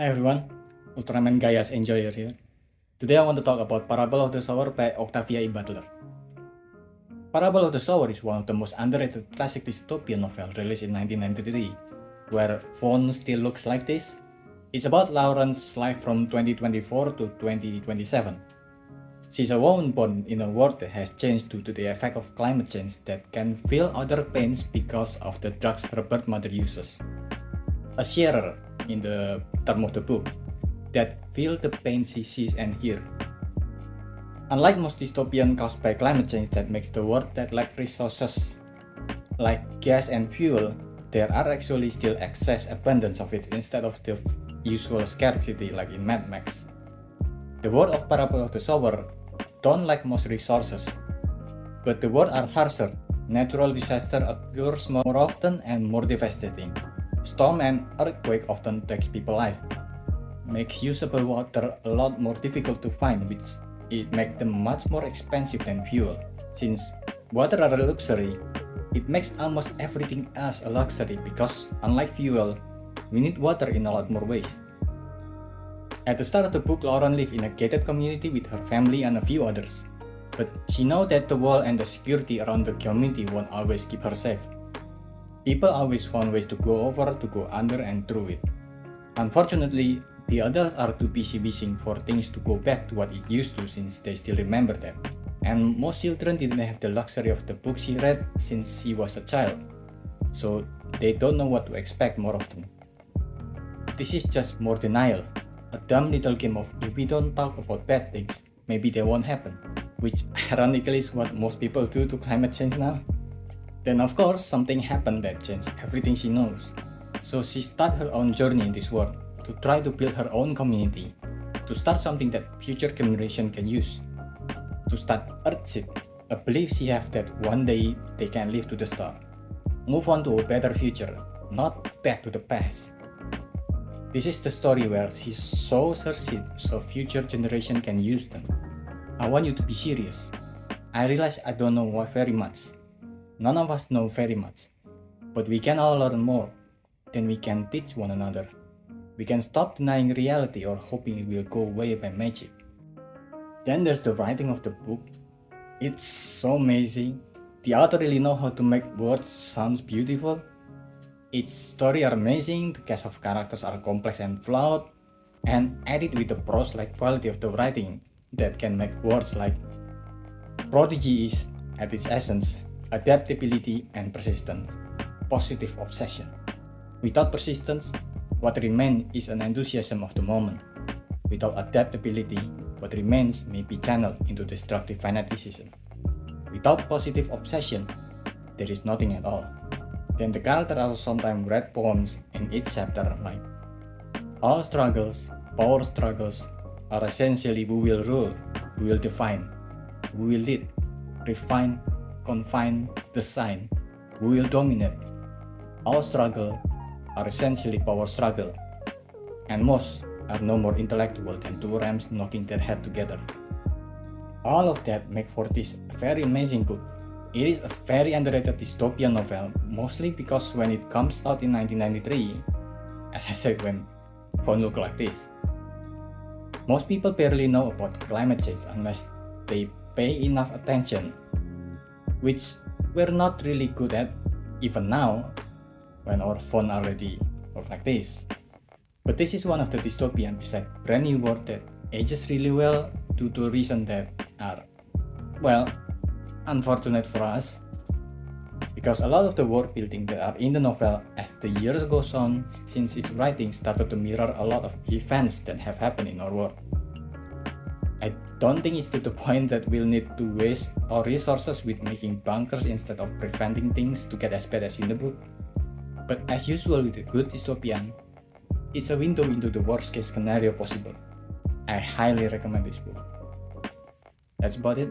Hi everyone, Ultraman Gaia's Enjoyer here. Today I want to talk about Parable of the Sower by Octavia Butler. Parable of the Sower is one of the most underrated classic dystopian novels released in 1993, where phone still looks like this. It's about Lauren's life from 2024 to 2027. She's a woman born in a world that has changed due to the effect of climate change that can feel other pains because of the drugs her birth mother uses. A sharer in the term of the book that feel the pain she sees and hears. Unlike most dystopian caused by climate change that makes the world that lack resources like gas and fuel, there are actually still excess abundance of it instead of the usual scarcity like in Mad Max. The world of Parable of the Sower don't lack most resources, but the world are harsher. Natural disaster occurs more often and more devastating. Storm and earthquake often takes people's life, makes usable water a lot more difficult to find, which it makes them much more expensive than fuel. Since water are a luxury, it makes almost everything else a luxury because unlike fuel, we need water in a lot more ways. At the start of the book, Lauren lives in a gated community with her family and a few others, but she knows that the wall and the security around the community won't always keep her safe. People always find ways to go over, to go under and through it. Unfortunately, the others are too busy wishing for things to go back to what it used to since they still remember that. And most children didn't have the luxury of the book she read since she was a child, so they don't know what to expect more often. This is just more denial, a dumb little game of if we don't talk about bad things, maybe they won't happen, which ironically is what most people do to climate change now. Then of course, something happened that changed everything she knows. So she started her own journey in this world, to try to build her own community, to start something that future generation can use, to start Earthseed, a belief she has that one day they can live to the star, move on to a better future, not back to the past. This is the story where she sows her seed so future generation can use them. I want you to be serious. I realize I don't know very much. None of us know very much, but we can all learn more. Then we can teach one another. We can stop denying reality or hoping it will go away by magic. Then there's the writing of the book. It's so amazing. The author really knows how to make words sound beautiful. Its story are amazing, the cast of characters are complex and flawed, and added with the prose-like quality of the writing that can make words like prodigy is, at its essence, adaptability and persistence, positive obsession. Without persistence, what remains is an enthusiasm of the moment. Without adaptability, what remains may be channeled into destructive fanaticism. Without positive obsession, there is nothing at all. Then the character also sometimes read poems in each chapter like, all struggles, power struggles, are essentially who will rule, who will define, who will lead, refine, confine, design, who will dominate. All struggle are essentially power struggle, and most are no more intellectual than two rams knocking their head together. All of that make for this very amazing book. It is a very underrated dystopian novel, mostly because when it comes out in 1993, as I said, when phone looked like this, most people barely know about climate change unless they pay enough attention, which we're not really good at even now when our phone already look like this. But this is one of the dystopian beside brand new world that ages really well due to reasons that are, well, unfortunate for us, because a lot of the world building that are in the novel as the years goes on since its writing started to mirror a lot of events that have happened in our world. I don't think it's to the point that we'll need to waste our resources with making bunkers instead of preventing things to get as bad as in the book. But as usual with a good dystopian, it's a window into the worst case scenario possible. I highly recommend this book. That's about it.